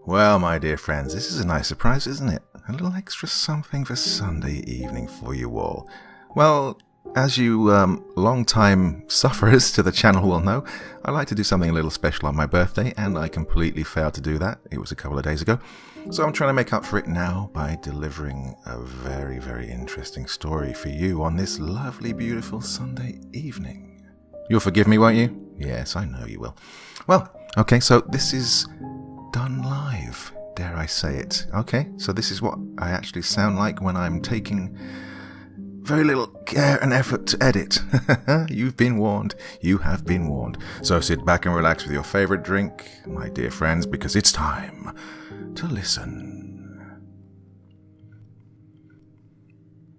Well, my dear friends, this is a nice surprise, isn't it? A little extra something for Sunday evening for you all. Well, as you long-time sufferers to the channel will know, I like to do something a little special on my birthday, and I completely failed to do that. It was a couple of days ago. So I'm trying to make up for it now by delivering a very, very interesting story for you on this lovely, beautiful Sunday evening. You'll forgive me, won't you? Yes, I know you will. Well, okay, so this is done live, dare I say it. Okay, so this is what I actually sound like when I'm taking very little care and effort to edit. You've been warned. You have been warned. So sit back and relax with your favorite drink, my dear friends, because it's time to listen.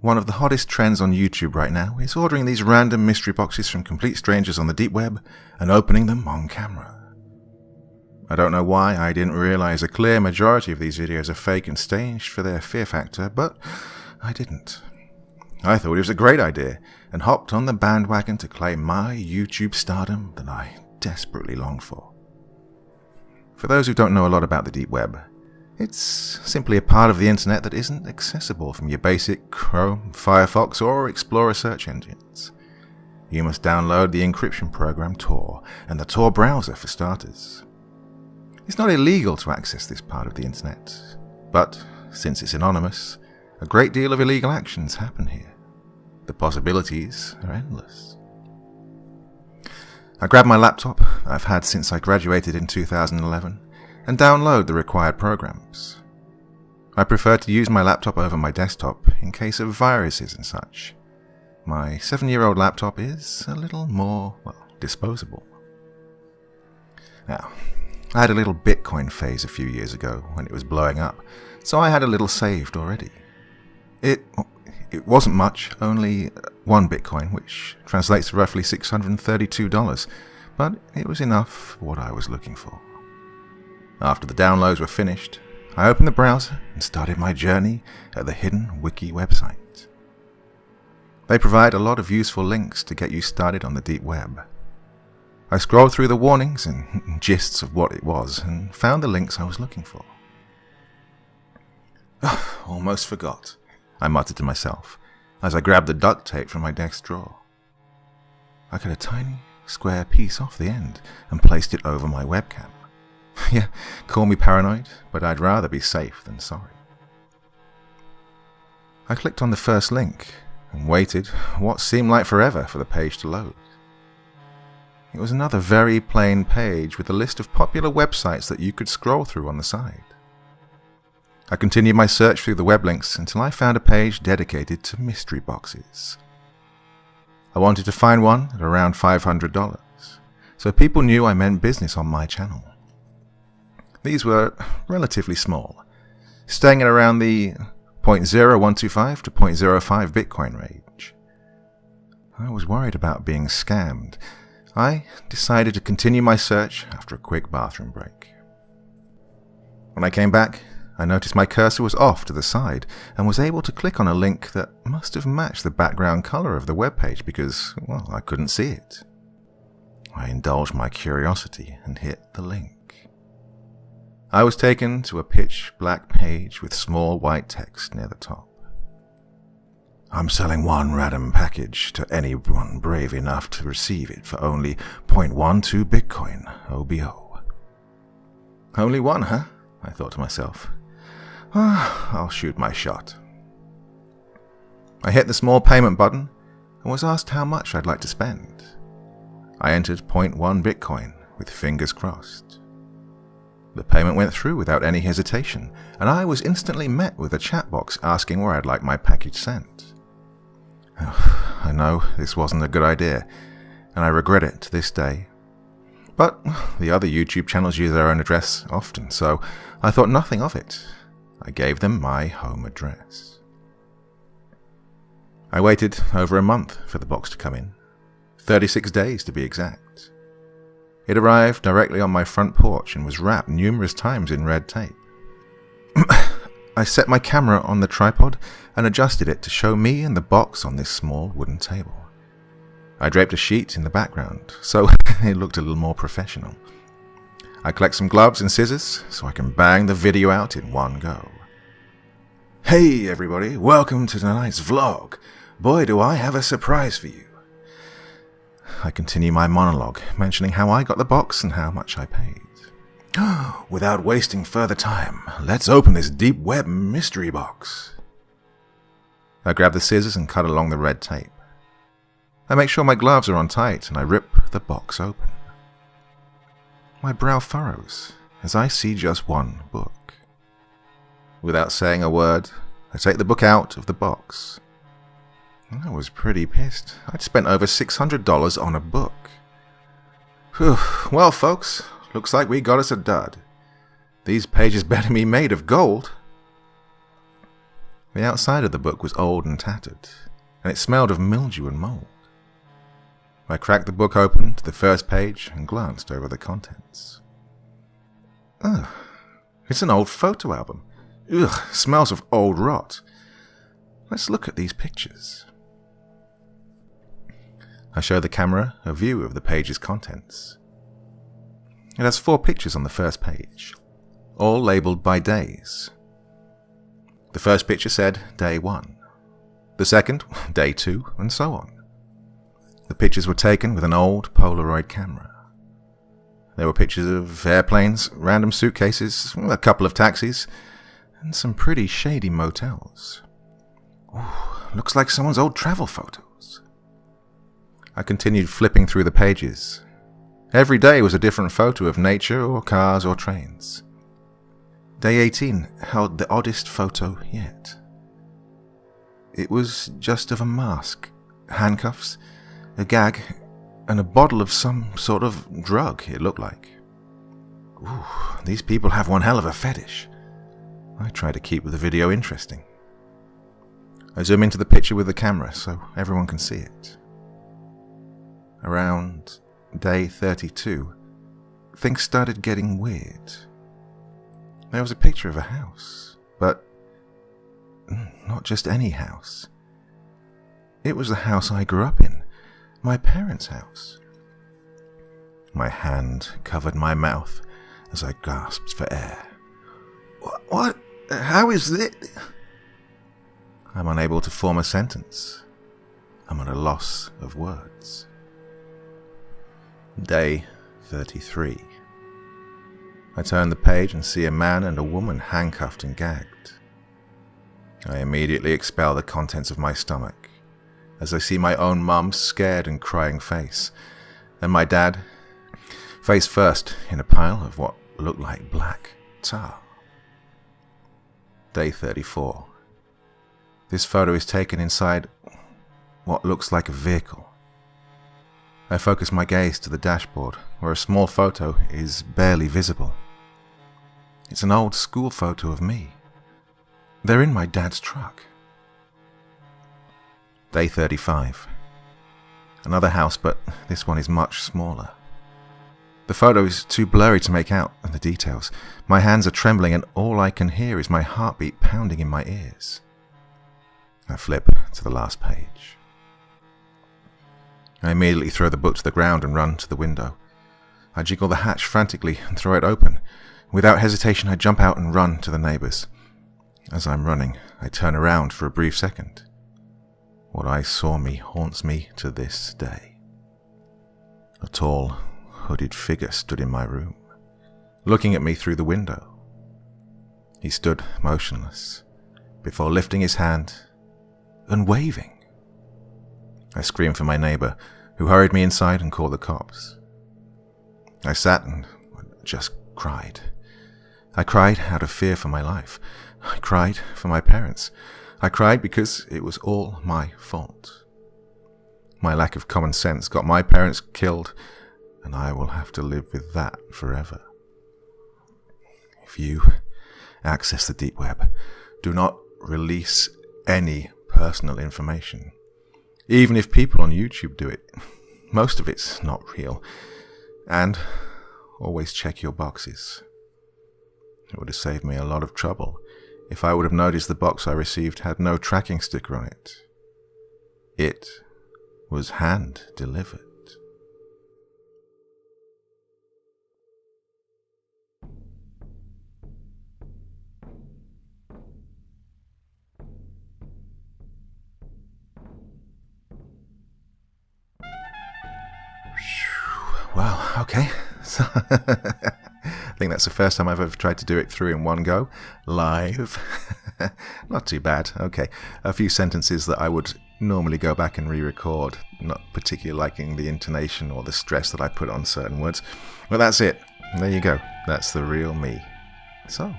One of the hottest trends on YouTube right now is ordering these random mystery boxes from complete strangers on the deep web and opening them on camera. I don't know why I didn't realize a clear majority of these videos are fake and staged for their fear factor, but I didn't. I thought it was a great idea and hopped on the bandwagon to claim my YouTube stardom that I desperately longed for. For those who don't know a lot about the deep web, it's simply a part of the internet that isn't accessible from your basic Chrome, Firefox, or Explorer search engines. You must download the encryption program Tor and the Tor browser for starters. It's not illegal to access this part of the internet, but since it's anonymous, a great deal of illegal actions happen here. The possibilities are endless. I grab my laptop I've had since I graduated in 2011 and download the required programs. I prefer to use my laptop over my desktop in case of viruses and such. My 7-year-old laptop is a little more, disposable. Now, I had a little Bitcoin phase a few years ago when it was blowing up, so I had a little saved already. It wasn't much, only 1 Bitcoin, which translates to roughly $632, but it was enough for what I was looking for. After the downloads were finished, I opened the browser and started my journey at the Hidden Wiki website. They provide a lot of useful links to get you started on the deep web. I scrolled through the warnings and gists of what it was and found the links I was looking for. Almost forgot, I muttered to myself as I grabbed the duct tape from my desk drawer. I cut a tiny square piece off the end and placed it over my webcam. Yeah, call me paranoid, but I'd rather be safe than sorry. I clicked on the first link and waited what seemed like forever for the page to load. It was another very plain page with a list of popular websites that you could scroll through on the side. I continued my search through the web links until I found a page dedicated to mystery boxes. I wanted to find one at around $500, so people knew I meant business on my channel. These were relatively small, staying at around the 0.0125 to 0.05 Bitcoin range. I was worried about being scammed. I decided to continue my search after a quick bathroom break. When I came back, I noticed my cursor was off to the side and was able to click on a link that must have matched the background color of the webpage because, I couldn't see it. I indulged my curiosity and hit the link. I was taken to a pitch black page with small white text near the top. I'm selling one random package to anyone brave enough to receive it for only 0.12 Bitcoin, OBO. Only one, huh? I thought to myself. I'll shoot my shot. I hit the small payment button and was asked how much I'd like to spend. I entered 0.1 Bitcoin with fingers crossed. The payment went through without any hesitation, and I was instantly met with a chat box asking where I'd like my package sent. I know this wasn't a good idea, and I regret it to this day. But the other YouTube channels use their own address often, so I thought nothing of it. I gave them my home address. I waited over a month for the box to come in, 36 days to be exact. It arrived directly on my front porch and was wrapped numerous times in red tape. I set my camera on the tripod and adjusted it to show me and the box on this small wooden table. I draped a sheet in the background, so it looked a little more professional. I collect some gloves and scissors so I can bang the video out in one go. Hey everybody, welcome to tonight's vlog. Boy, do I have a surprise for you. I continue my monologue, mentioning how I got the box and how much I paid. Without wasting further time, let's open this deep web mystery box. I grab the scissors and cut along the red tape. I make sure my gloves are on tight and I rip the box open. My brow furrows as I see just one book. Without saying a word, I take the book out of the box. I was pretty pissed. I'd spent over $600 on a book. Whew. Well, folks, looks like we got us a dud. These pages better be made of gold. The outside of the book was old and tattered, and it smelled of mildew and mold. I cracked the book open to the first page and glanced over the contents. Ugh, it's an old photo album. Ugh, smells of old rot. Let's look at these pictures. I show the camera a view of the page's contents. It has 4 pictures on the first page, all labelled by days. The first picture said Day 1, the second, Day 2, and so on. The pictures were taken with an old Polaroid camera. There were pictures of airplanes, random suitcases, a couple of taxis, and some pretty shady motels. Ooh, looks like someone's old travel photos. I continued flipping through the pages. Every day was a different photo of nature or cars or trains. Day 18 held the oddest photo yet. It was just of a mask, handcuffs, a gag, and a bottle of some sort of drug, it looked like. Ooh, these people have one hell of a fetish. I try to keep the video interesting. I zoom into the picture with the camera so everyone can see it. Around day 32, things started getting weird. There was a picture of a house, but not just any house. It was the house I grew up in, my parents' house. My hand covered my mouth as I gasped for air. What? How is this? I'm unable to form a sentence. I'm at a loss of words. Day 33. I turn the page and see a man and a woman handcuffed and gagged. I immediately expel the contents of my stomach as I see my own mum's scared and crying face, and my dad, face first in a pile of what looked like black tar. Day 34. This photo is taken inside what looks like a vehicle. I focus my gaze to the dashboard, where a small photo is barely visible. It's an old school photo of me. They're in my dad's truck. Day 35. Another house, but this one is much smaller. The photo is too blurry to make out the details. My hands are trembling and all I can hear is my heartbeat pounding in my ears. I flip to the last page. I immediately throw the book to the ground and run to the window. I jiggle the hatch frantically and throw it open. Without hesitation, I jump out and run to the neighbors. As I'm running, I turn around for a brief second. What I saw haunts me to this day. A tall, hooded figure stood in my room, looking at me through the window. He stood motionless, before lifting his hand and waving. I screamed for my neighbor, who hurried me inside and called the cops. I sat and just cried. I cried out of fear for my life. I cried for my parents. I cried because it was all my fault. My lack of common sense got my parents killed, and I will have to live with that forever. If you access the deep web, do not release any personal information. Even if people on YouTube do it, most of it's not real. And always check your boxes. It would have saved me a lot of trouble if I would have noticed the box I received had no tracking sticker on it. It was hand-delivered. Okay, so I think that's the first time I've ever tried to do it through in one go, live. Not too bad. Okay, a few sentences that I would normally go back and re-record, not particularly liking the intonation or the stress that I put on certain words. Well, that's it. There you go. That's the real me. So,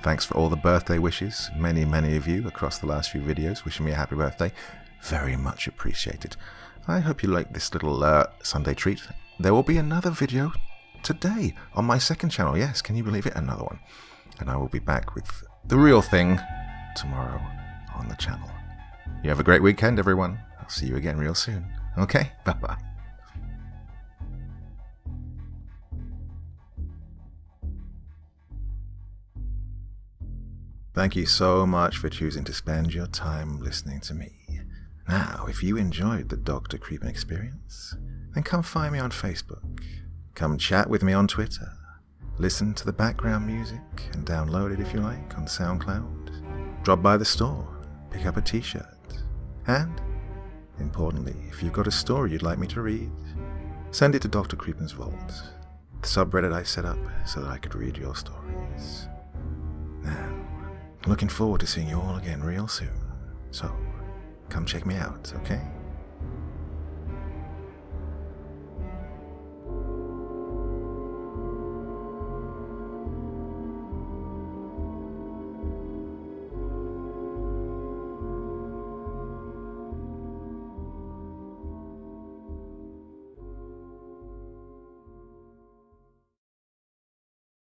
thanks for all the birthday wishes. Many of you across the last few videos wishing me a happy birthday. Very much appreciated. I hope you like this little Sunday treat. There will be another video today on my second channel. Yes, can you believe it? Another one. And I will be back with the real thing tomorrow on the channel. You have a great weekend, everyone. I'll see you again real soon. Okay? Bye-bye. Thank you so much for choosing to spend your time listening to me. Now, if you enjoyed the Dr. Creepin experience, then come find me on Facebook. Come chat with me on Twitter. Listen to the background music and download it if you like on SoundCloud. Drop by the store, pick up a t-shirt. And, importantly, if you've got a story you'd like me to read, send it to Dr. Creepin's Vault, the subreddit I set up so that I could read your stories. Now, looking forward to seeing you all again real soon. So, come check me out, okay?